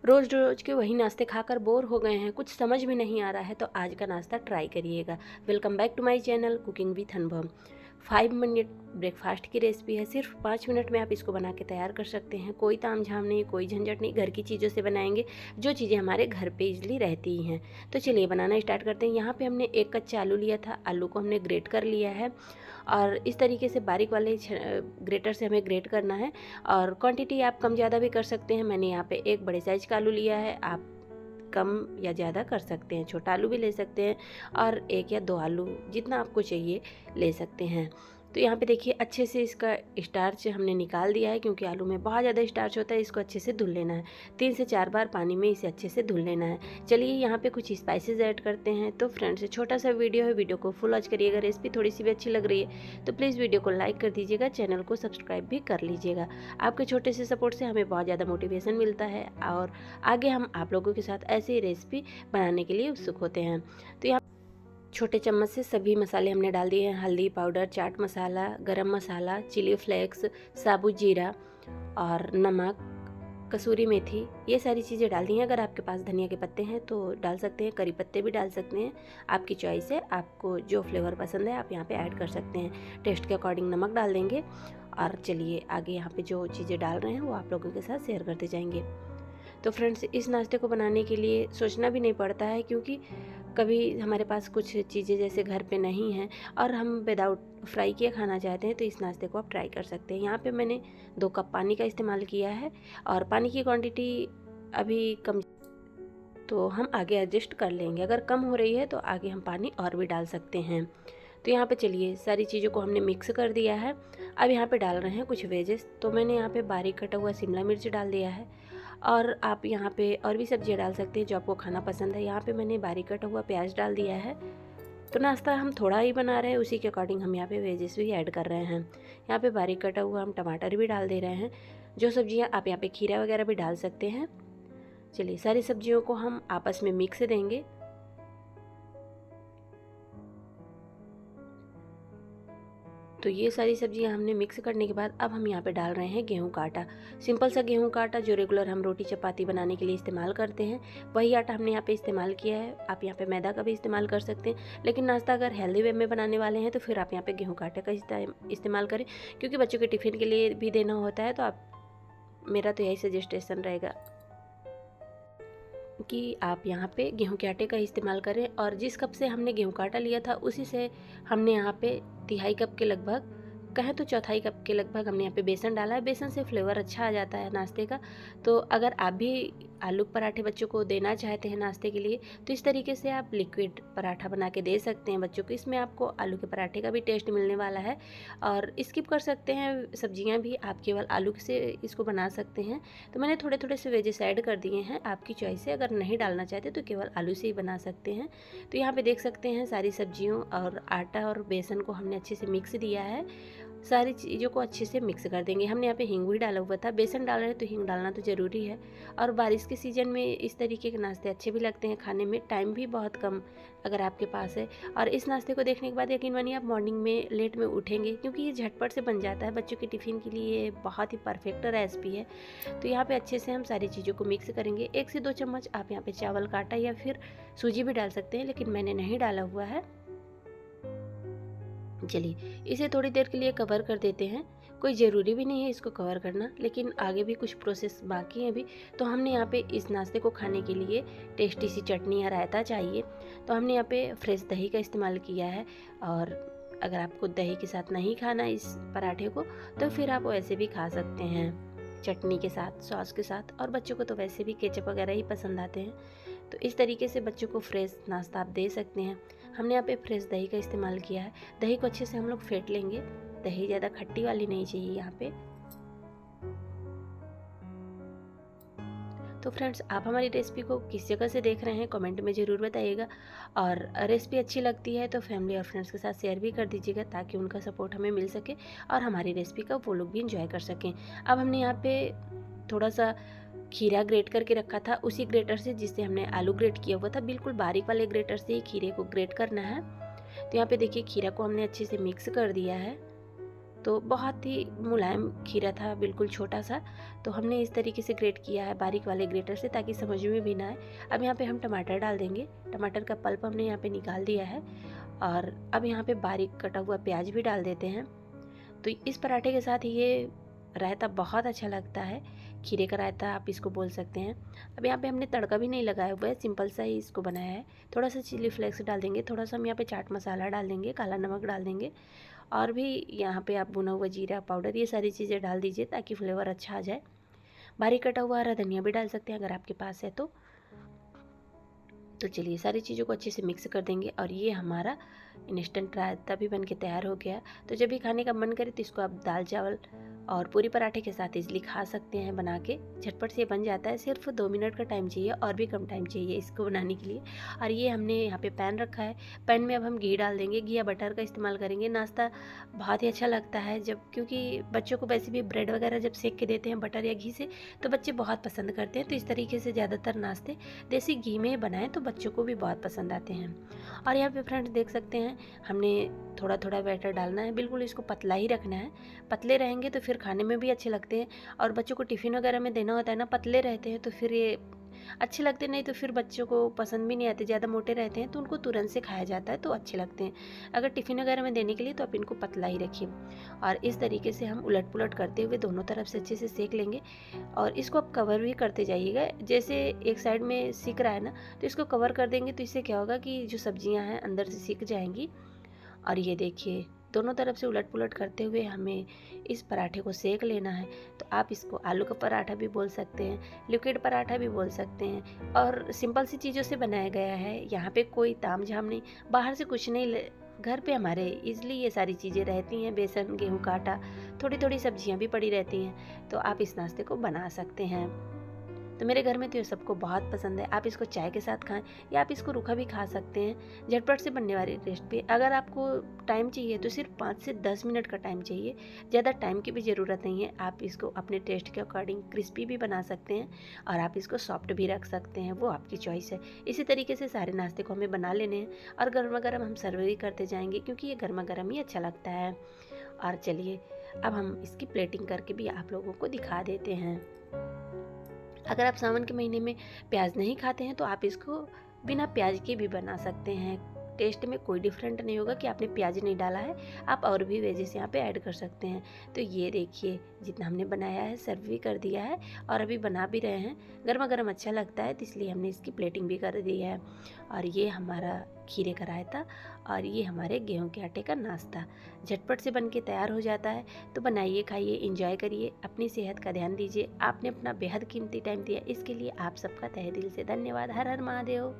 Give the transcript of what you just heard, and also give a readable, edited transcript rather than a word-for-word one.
रोज़ रोज़ के वही नाश्ते खाकर बोर हो गए हैं, कुछ समझ में नहीं आ रहा है, तो आज का नाश्ता ट्राई करिएगा। Welcome back to my channel cooking with Anubhav. 5 minute breakfast की रेसिपी है। सिर्फ 5 मिनट में आप इसको बना के तैयार कर सकते हैं। कोई तामझाम नहीं, कोई झंझट नहीं, घर की चीज़ों से बनाएंगे, जो चीज़ें हमारे घर पे इजली रहती ही हैं। तो चलिए बनाना स्टार्ट करते हैं। यहाँ पे हमने एक कच्चा आलू लिया था। आलू को हमने ग्रेट कर लिया है और इस तरीके से बारीक वाले ग्रेटर से हमें ग्रेट करना है। और क्वांटिटी आप कम ज़्यादा भी कर सकते हैं। मैंने यहाँ पे एक बड़े साइज का आलू लिया है, आप कम या ज़्यादा कर सकते हैं, छोटा आलू भी ले सकते हैं और 1 या 2 आलू जितना आपको चाहिए ले सकते हैं। तो यहाँ पे देखिए अच्छे से इसका स्टार्च हमने निकाल दिया है, क्योंकि आलू में बहुत ज़्यादा स्टार्च होता है। इसको अच्छे से धुल लेना है, 3 से 4 बार पानी में इसे अच्छे से धुल लेना है। चलिए यहाँ पे कुछ स्पाइसेस ऐड करते हैं। तो फ्रेंड्स, छोटा सा वीडियो है, वीडियो को फुल वॉच करिएगा। रेसिपी थोड़ी सी भी अच्छी लग रही है तो प्लीज़ वीडियो को लाइक कर दीजिएगा, चैनल को सब्सक्राइब भी कर लीजिएगा। आपके छोटे से सपोर्ट से हमें बहुत ज़्यादा मोटिवेशन मिलता है और आगे हम आप लोगों के साथ ऐसे ही रेसिपी बनाने के लिए उत्सुक होते हैं। तो यहाँ छोटे चम्मच से सभी मसाले हमने डाल दिए हैं। हल्दी पाउडर, चाट मसाला, गरम मसाला, चिली फ्लेक्स, साबुत जीरा और नमक, कसूरी मेथी, ये सारी चीज़ें डाल दी हैं। अगर आपके पास धनिया के पत्ते हैं तो डाल सकते हैं, करी पत्ते भी डाल सकते हैं, आपकी चॉइस है। आपको जो फ्लेवर पसंद है आप यहाँ पे ऐड कर सकते हैं। टेस्ट के अकॉर्डिंग नमक डाल देंगे। और चलिए आगे यहाँ पे जो चीज़ें डाल रहे हैं वो आप लोगों के साथ शेयर करते जाएंगे। तो फ्रेंड्स, इस नाश्ते को बनाने के लिए सोचना भी नहीं पड़ता है, क्योंकि कभी हमारे पास कुछ चीज़ें जैसे घर पे नहीं हैं और हम विदाउट फ्राई किए खाना चाहते हैं, तो इस नाश्ते को आप ट्राई कर सकते हैं। यहाँ पे मैंने 2 कप पानी का इस्तेमाल किया है और पानी की क्वांटिटी अभी कम, तो हम आगे एडजस्ट कर लेंगे। अगर कम हो रही है तो आगे हम पानी और भी डाल सकते हैं। तो यहाँ पे चलिए सारी चीज़ों को हमने मिक्स कर दिया है। अब यहाँ पे डाल रहे हैं कुछ वेजेस। तो मैंने यहाँ पे बारीक कटा हुआ शिमला मिर्च डाल दिया है और आप यहाँ पे और भी सब्जियाँ डाल सकते हैं जो आपको खाना पसंद है। यहाँ पे मैंने बारीक कटा हुआ प्याज डाल दिया है। तो नाश्ता हम थोड़ा ही बना रहे हैं, उसी के अकॉर्डिंग हम यहाँ पे वेजेस भी ऐड कर रहे हैं। यहाँ पे बारीक कटा हुआ हम टमाटर भी डाल दे रहे हैं। जो सब्जियाँ आप यहाँ पे खीरा वगैरह भी डाल सकते हैं। चलिए सारी सब्जियों को हम आपस में मिक्स देंगे। तो ये सारी सब्जियां हमने मिक्स करने के बाद अब हम यहाँ पे डाल रहे हैं गेहूं का आटा। सिंपल सा गेहूं का आटा जो रेगुलर हम रोटी चपाती बनाने के लिए इस्तेमाल करते हैं, वही आटा हमने यहाँ पे इस्तेमाल किया है। आप यहाँ पे मैदा का भी इस्तेमाल कर सकते हैं, लेकिन नाश्ता अगर हेल्दी वे में बनाने वाले हैं तो फिर आप यहाँ पे गेहूँ का आटे का इस्तेमाल करें, क्योंकि बच्चों के टिफ़िन के लिए भी देना होता है। तो आप, मेरा तो यही सजेस्टेशन रहेगा कि आप यहाँ पे गेहूं के आटे का इस्तेमाल करें। और जिस कप से हमने गेहूं का आटा लिया था उसी से हमने यहाँ पे 1/3 कप के लगभग, कहें तो 1/4 कप के लगभग हमने यहाँ पे बेसन डाला है। बेसन से फ्लेवर अच्छा आ जाता है नाश्ते का। तो अगर आप भी आलू पराठे बच्चों को देना चाहते हैं नाश्ते के लिए, तो इस तरीके से आप लिक्विड पराठा बना के दे सकते हैं बच्चों को। इसमें आपको आलू के पराठे का भी टेस्ट मिलने वाला है। और स्किप कर सकते हैं सब्जियां भी, आप केवल आलू से इसको बना सकते हैं। तो मैंने थोड़े थोड़े से वेजेस ऐड कर दिए हैं, आपकी चॉइस है। अगर नहीं डालना चाहते तो केवल आलू से ही बना सकते हैं। तो यहाँ पे देख सकते हैं सारी सब्जियों और आटा और बेसन को हमने अच्छे से मिक्स दिया है। सारी चीज़ों को अच्छे से मिक्स कर देंगे। हमने यहाँ पे हींग भी डाला हुआ था, बेसन डाल रहे हैं तो हींग डालना तो ज़रूरी है। और बारिश के सीज़न में इस तरीके के नाश्ते अच्छे भी लगते हैं खाने में, टाइम भी बहुत कम अगर आपके पास है। और इस नाश्ते को देखने के बाद यकीन मानिए आप मॉर्निंग में लेट में उठेंगे, क्योंकि ये झटपट से बन जाता है। बच्चों के टिफ़िन के लिए बहुत ही परफेक्ट रेसिपी है। तो यहाँ पर अच्छे से हम सारी चीज़ों को मिक्स करेंगे। 1 से 2 चम्मच आप यहाँ पर चावल का आटा या फिर सूजी भी डाल सकते हैं, लेकिन मैंने नहीं डाला हुआ है। चलिए इसे थोड़ी देर के लिए कवर कर देते हैं। कोई ज़रूरी भी नहीं है इसको कवर करना, लेकिन आगे भी कुछ प्रोसेस बाकी है अभी। तो हमने यहाँ पे इस नाश्ते को खाने के लिए टेस्टी सी चटनी या रायता चाहिए। तो हमने यहाँ पे फ्रेश दही का इस्तेमाल किया है। और अगर आपको दही के साथ नहीं खाना इस पराठे को, तो फिर आप ऐसे भी खा सकते हैं, चटनी के साथ, सॉस के साथ। और बच्चों को तो वैसे भी केचप वगैरह ही पसंद आते हैं। तो इस तरीके से बच्चों को फ्रेश नाश्ता आप दे सकते हैं। हमने यहाँ पे फ्रेश दही का इस्तेमाल किया है। दही को अच्छे से हम लोग फेंट लेंगे। दही ज़्यादा खट्टी वाली नहीं चाहिए यहाँ पे। तो फ्रेंड्स, आप हमारी रेसिपी को किस जगह से देख रहे हैं कमेंट में ज़रूर बताइएगा। और रेसिपी अच्छी लगती है तो फैमिली और फ्रेंड्स के साथ शेयर भी कर दीजिएगा, ताकि उनका सपोर्ट हमें मिल सके और हमारी रेसिपी का वो लोग भी इंजॉय कर सकें। अब हमने यहाँ पे थोड़ा सा खीरा ग्रेट करके रखा था, उसी ग्रेटर से जिससे हमने आलू ग्रेट किया हुआ था, बिल्कुल बारीक वाले ग्रेटर से ही खीरे को ग्रेट करना है। तो यहाँ पे देखिए खीरा को हमने अच्छे से मिक्स कर दिया है। तो बहुत ही मुलायम खीरा था, बिल्कुल छोटा सा। तो हमने इस तरीके से ग्रेट किया है बारीक वाले ग्रेटर से, ताकि समझ में भी ना आए। अब यहाँ पे हम टमाटर डाल देंगे। टमाटर का पल्प हमने यहाँ पे निकाल दिया है। और अब यहाँ पे बारीक कटा हुआ प्याज भी डाल देते हैं। तो इस पराठे के साथ ये रायता बहुत अच्छा लगता है, खीरे का रायता आप इसको बोल सकते हैं। अब यहाँ पे हमने तड़का भी नहीं लगाया हुआ है, सिंपल सा ही इसको बनाया है। थोड़ा सा चिली फ्लेक्स डाल देंगे, थोड़ा सा हम यहाँ पे चाट मसाला डाल देंगे, काला नमक डाल देंगे, और भी यहाँ पे आप भुना हुआ जीरा पाउडर, ये सारी चीज़ें डाल दीजिए ताकि फ्लेवर अच्छा आ जाए। बारीक कटा हुआ हरा धनिया भी डाल सकते हैं अगर आपके पास है तो चलिए सारी चीज़ों को अच्छे से मिक्स कर देंगे। और ये हमारा इंस्टेंट रायता भी बन के तैयार हो गया। तो जब भी खाने का मन करे तो इसको आप दाल चावल और पूरी पराठे के साथ इजली खा सकते हैं बना के। झटपट से बन जाता है, सिर्फ 2 मिनट का टाइम चाहिए और भी कम टाइम चाहिए इसको बनाने के लिए। और ये हमने यहाँ पे पैन रखा है, पैन में अब हम घी डाल देंगे। घी या बटर का इस्तेमाल करेंगे। नाश्ता बहुत ही अच्छा लगता है जब, क्योंकि बच्चों को वैसे भी ब्रेड वगैरह जब सेक के देते हैं बटर या घी से तो बच्चे बहुत पसंद करते हैं। तो इस तरीके से ज़्यादातर नाश्ते देसी घी में बनाएं तो बच्चों को भी बहुत पसंद आते हैं। और यहाँ पे फ्रेंड्स देख सकते हैं हमने थोड़ा थोड़ा बैटर डालना है, बिल्कुल इसको पतला ही रखना है। पतले रहेंगे तो फिर खाने में भी अच्छे लगते हैं। और बच्चों को टिफ़िन वगैरह में देना होता है ना, पतले रहते हैं तो फिर ये अच्छे लगते नहीं, तो फिर बच्चों को पसंद भी नहीं आते। ज़्यादा मोटे रहते हैं तो उनको तुरंत से खाया जाता है तो अच्छे लगते हैं। अगर टिफ़िन वगैरह में देने के लिए तो आप इनको पतला ही रखिए। और इस तरीके से हम उलट पुलट करते हुए दोनों तरफ से अच्छे से सेक लेंगे। और इसको आप कवर भी करते जाइएगा। जैसे एक साइड में सिक रहा है ना, तो इसको कवर कर देंगे तो इससे क्या होगा कि जो सब्जियां हैं अंदर से सिक जाएंगी। और ये देखिए दोनों तरफ से उलट पुलट करते हुए हमें इस पराठे को सेक लेना है। तो आप इसको आलू का पराठा भी बोल सकते हैं, लिक्विड पराठा भी बोल सकते हैं। और सिंपल सी चीज़ों से बनाया गया है, यहाँ पे कोई ताम झाम नहीं, बाहर से कुछ नहीं, घर पे हमारे इजली ये सारी चीज़ें रहती हैं। बेसन, गेहूं का आटा, थोड़ी थोड़ी सब्जियां भी पड़ी रहती हैं। तो आप इस नाश्ते को बना सकते हैं। तो मेरे घर में तो ये सबको बहुत पसंद है। आप इसको चाय के साथ खाएं या आप इसको रूखा भी खा सकते हैं। झटपट से बनने वाली रेसिपी। अगर आपको टाइम चाहिए तो सिर्फ 5 से 10 मिनट का टाइम चाहिए, ज़्यादा टाइम की भी ज़रूरत नहीं है। आप इसको अपने टेस्ट के अकॉर्डिंग क्रिस्पी भी बना सकते हैं और आप इसको सॉफ्ट भी रख सकते हैं, वो आपकी चॉइस है। इसी तरीके से सारे नाश्ते को हमें बना लेने हैं और गर्मा गर्म हम सर्व भी करते जाएंगे, क्योंकि ये गर्मा गर्म ही अच्छा लगता है। और चलिए अब हम इसकी प्लेटिंग करके भी आप लोगों को दिखा देते हैं। अगर आप सावन के महीने में प्याज नहीं खाते हैं तो आप इसको बिना प्याज के भी बना सकते हैं। टेस्ट में कोई डिफरेंट नहीं होगा कि आपने प्याज नहीं डाला है, आप और भी वेजेस यहाँ पे ऐड कर सकते हैं। तो ये देखिए जितना हमने बनाया है सर्व भी कर दिया है और अभी बना भी रहे हैं। गर्मा गर्म अच्छा लगता है तो इसलिए हमने इसकी प्लेटिंग भी कर दी है। और ये हमारा खीरे का रायता और ये हमारे गेहूं के आटे का नाश्ता झटपट से बन के तैयार हो जाता है। तो बनाइए, खाइए, इंजॉय करिए, अपनी सेहत का ध्यान दीजिए। आपने अपना बेहद कीमती टाइम दिया, इसके लिए आप सबका तहे दिल से धन्यवाद। हर हर महादेव।